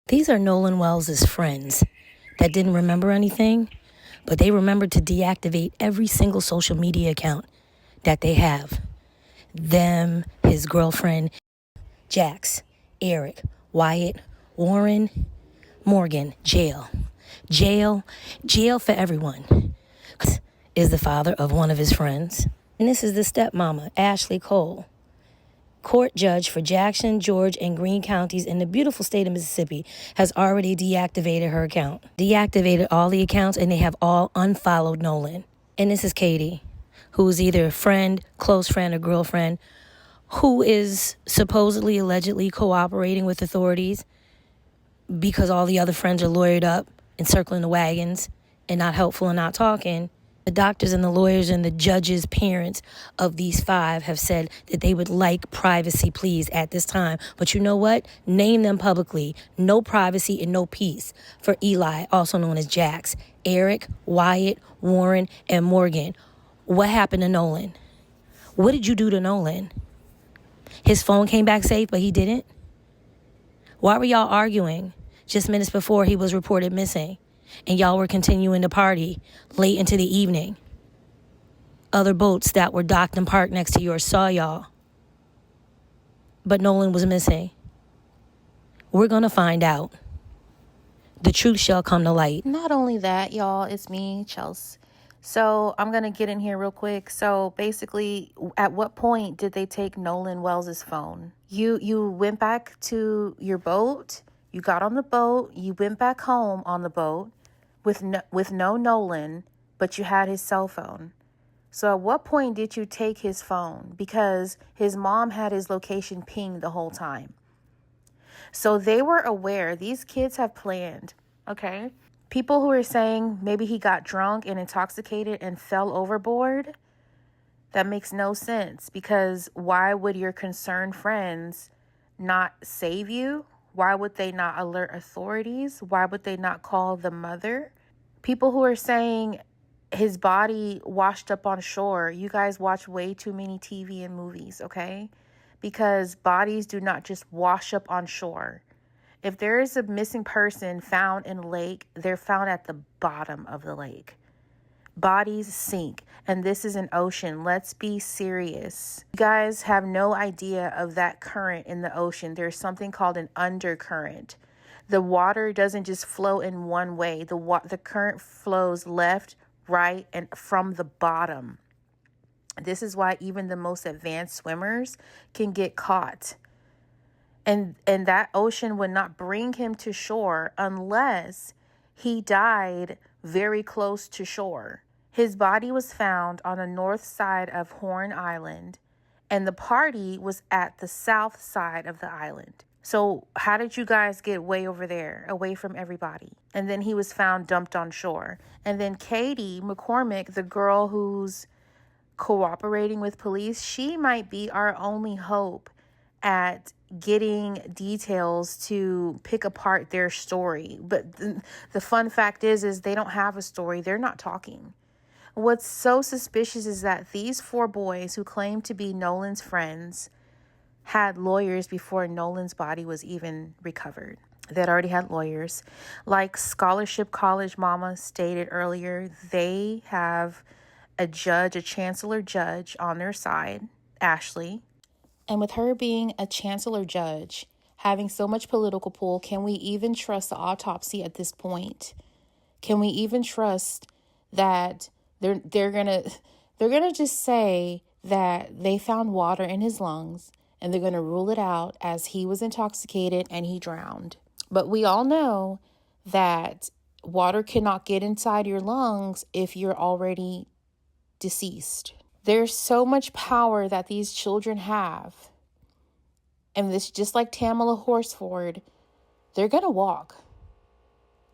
These are Nolan Wells' friends that didn't remember anything, but they remembered to deactivate every single social media account that they have. Them, his girlfriend, Jax, Eric, Wyatt, Warren, Morgan, jail. Jail, jail for everyone. Is the father of one of his friends. And this is the stepmama, Ashley Cole. Court judge for Jackson, George, and Greene counties in the beautiful state of Mississippi has already deactivated her account. Deactivated all the accounts, and they have all unfollowed Nolan. And this is Katie, who is either a friend, close friend, or girlfriend, who is supposedly, allegedly cooperating with authorities because all the other friends are lawyered up and circling the wagons and not helpful and not talking. The doctors and the lawyers and the judges' parents of these 5 have said that they would like privacy, please, at this time. But you know what? Name them publicly. No privacy and no peace for Eli, also known as Jax, Eric, Wyatt, Warren, and Morgan. What happened to Nolan? What did you do to Nolan? His phone came back safe, but he didn't? Why were y'all arguing just minutes before he was reported missing? And y'all were continuing to party late into the evening. Other boats that were docked and parked next to yours saw y'all. But Nolan was missing. We're going to find out. The truth shall come to light. Not only that, y'all, it's me, Chelsea. So I'm going to get in here real quick. So basically, at what point did they take Nolan Wells' phone? You went back to your boat. You got on the boat. You went back home on the boat with no Nolan, but you had his cell phone. So at what point did you take his phone? Because his mom had his location pinged the whole time. So they were aware. These kids have planned, okay? People who are saying maybe he got drunk and intoxicated and fell overboard, that makes no sense, because why would your concerned friends not save you? Why would they not alert authorities? Why would they not call the mother? People who are saying his body washed up on shore, you guys watch way too many TV and movies, okay? Because bodies do not just wash up on shore. If there is a missing person found in a lake, they're found at the bottom of the lake. Bodies sink, and this is an ocean. Let's be serious. You guys have no idea of that current in the ocean. There's something called an undercurrent. The water doesn't just flow in one way. The current flows left, right, and from the bottom. This is why even the most advanced swimmers can get caught. And that ocean would not bring him to shore unless he died very close to shore. His body was found on the north side of Horn Island, and the party was at the south side of the island. So how did you guys get way over there, away from everybody? And then he was found dumped on shore. And then Katie McCormick, the girl who's cooperating with police, she might be our only hope at getting details to pick apart their story. But the fun fact is they don't have a story. They're not talking. What's so suspicious is that these 4 boys who claim to be Nolan's friends had lawyers before Nolan's body was even recovered. They'd already had lawyers. Like Scholarship College Mama stated earlier, they have a chancellor judge on their side, Ashley. And with her being a chancellor judge, having so much political pull, can we even trust the autopsy at this point? Can we even trust that they're gonna just say that they found water in his lungs and they're gonna rule it out as he was intoxicated and he drowned? But we all know that water cannot get inside your lungs if you're already deceased. There's so much power that these children have. And this, just like Tamala Horsford, they're going to walk.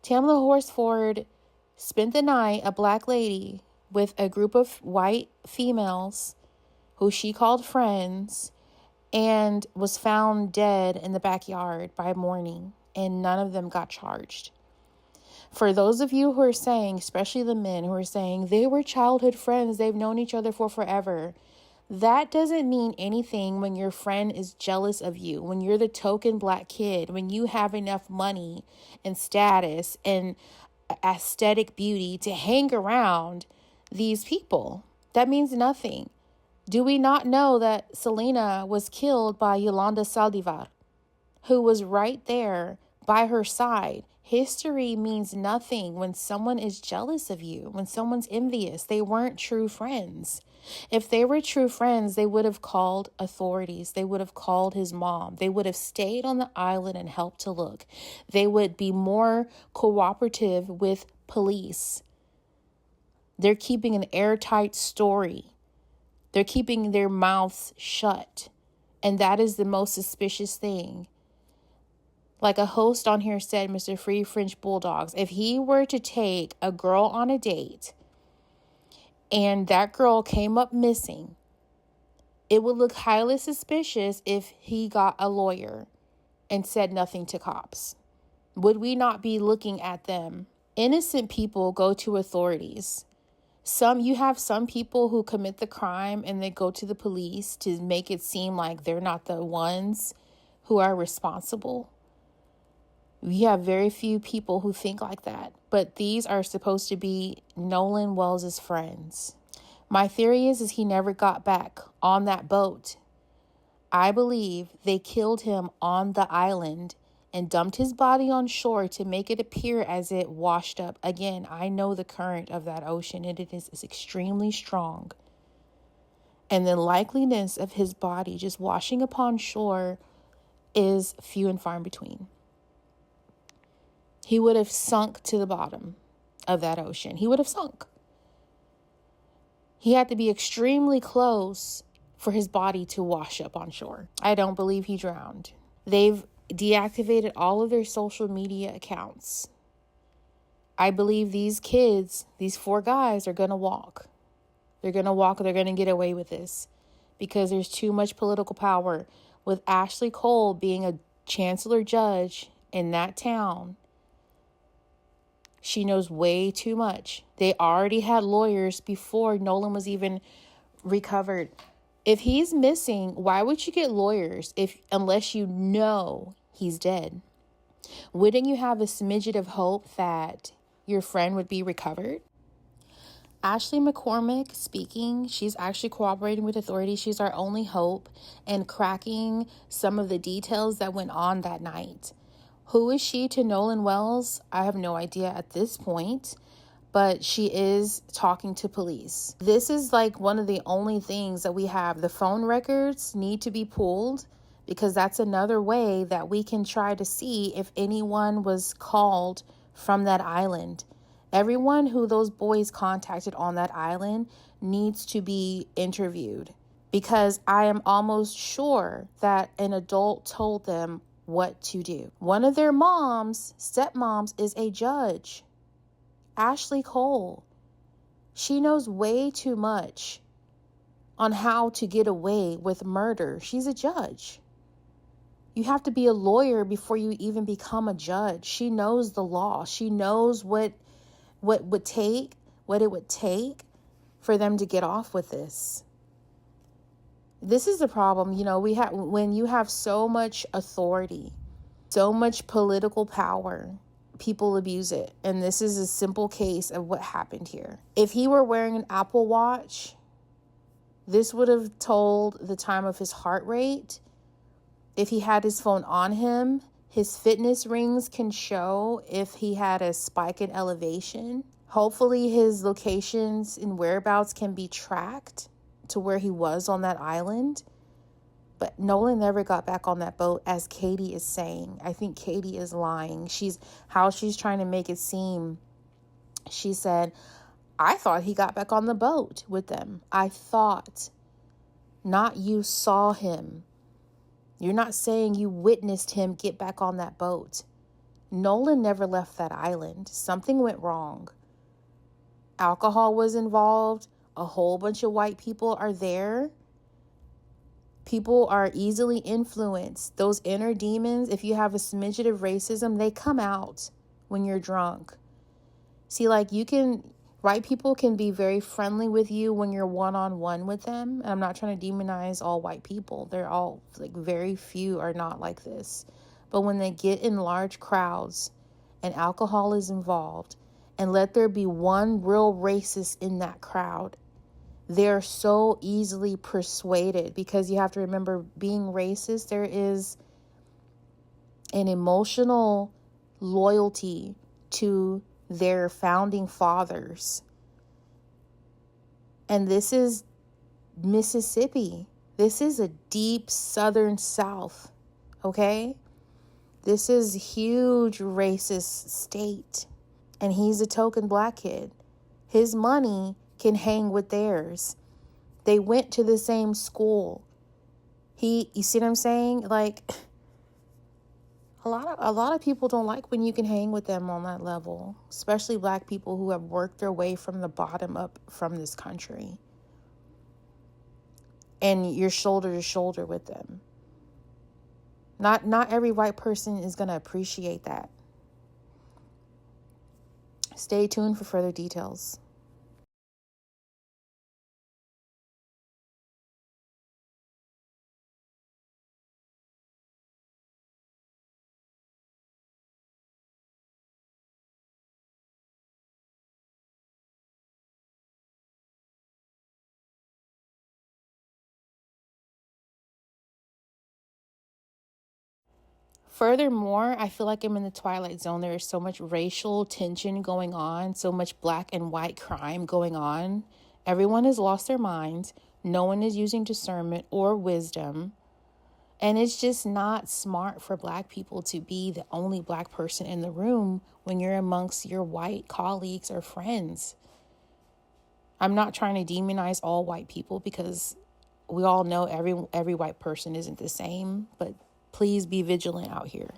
Tamala Horsford spent the night, a black lady, with a group of white females who she called friends, and was found dead in the backyard by morning, and none of them got charged. For those of you who are saying, especially the men who are saying they were childhood friends, they've known each other for forever, That doesn't mean anything when your friend is jealous of you, when you're the token black kid, when you have enough money and status and aesthetic beauty to hang around these people. That means nothing. Do we not know that Selena was killed by Yolanda Saldivar, who was right there by her side? History means nothing when someone is jealous of you, when someone's envious. They weren't true friends. If they were true friends, they would have called authorities. They would have called his mom. They would have stayed on the island and helped to look. They would be more cooperative with police. They're keeping an airtight story. They're keeping their mouths shut. And that is the most suspicious thing. Like a host on here said, Mr. Free French Bulldogs, if he were to take a girl on a date and that girl came up missing, it would look highly suspicious if he got a lawyer and said nothing to cops. Would we not be looking at them? Innocent people go to authorities. You have some people who commit the crime and they go to the police to make it seem like they're not the ones who are responsible. We have very few people who think like that, but these are supposed to be Nolan Wells' friends. My theory is he never got back on that boat. I believe they killed him on the island and dumped his body on shore to make it appear as it washed up. Again, I know the current of that ocean, and it is extremely strong. And the likeliness of his body just washing upon shore is few and far in between. He would have sunk to the bottom of that ocean. He would have sunk. He had to be extremely close for his body to wash up on shore. I don't believe he drowned. They've deactivated all of their social media accounts. I believe these kids, these 4 guys, are going to walk. They're going to walk. They're going to get away with this because there's too much political power. With Ashley Cole being a chancellor judge in that town, she knows way too much. They already had lawyers before Nolan was even recovered. If he's missing, why would you get lawyers unless you know he's dead? Wouldn't you have a smidget of hope that your friend would be recovered? Ashley McCormick speaking, she's actually cooperating with authorities. She's our only hope in cracking some of the details that went on that night. Who is she to Nolan Wells? I have no idea at this point, but she is talking to police. This is like one of the only things that we have. The phone records need to be pulled because that's another way that we can try to see if anyone was called from that island. Everyone who those boys contacted on that island needs to be interviewed because I am almost sure that an adult told them what to do. One of their stepmoms, is a judge. Ashley Cole. She knows way too much on how to get away with murder. She's a judge. You have to be a lawyer before you even become a judge. She knows the law. She knows what it would take for them to get off with this. This is the problem, when you have so much authority, so much political power, people abuse it. And this is a simple case of what happened here. If he were wearing an Apple Watch, this would have told the time of his heart rate. If he had his phone on him, his fitness rings can show if he had a spike in elevation. Hopefully his locations and whereabouts can be tracked to where he was on that island. But Nolan never got back on that boat, as Katie is saying. I think Katie is lying. She's trying to make it seem. She said, I thought he got back on the boat with them. I thought, not you saw him. You're not saying you witnessed him get back on that boat. Nolan never left that island. Something went wrong. Alcohol was involved. A whole bunch of white people are there. People are easily influenced. Those inner demons, if you have a smidget of racism, they come out when you're drunk. See, White people can be very friendly with you when you're one-on-one with them. And I'm not trying to demonize all white people. They're all, like, very few are not like this. But when they get in large crowds and alcohol is involved, and let there be one real racist in that crowd, they're so easily persuaded, because you have to remember, being racist, there is an emotional loyalty to their founding fathers. And this is Mississippi. This is a deep southern South, okay? This is a huge racist state. And he's a token black kid. His money can hang with theirs. They went to the same school. You see what I'm saying? Like, a lot of people don't like when you can hang with them on that level, especially black people who have worked their way from the bottom up from this country. And you're shoulder to shoulder with them. Not every white person is going to appreciate that. Stay tuned for further details. Furthermore, I feel like I'm in the twilight zone. There is so much racial tension going on, so much black and white crime going on. Everyone has lost their minds. No one is using discernment or wisdom. And it's just not smart for black people to be the only black person in the room when you're amongst your white colleagues or friends. I'm not trying to demonize all white people, because we all know every white person isn't the same, but please be vigilant out here.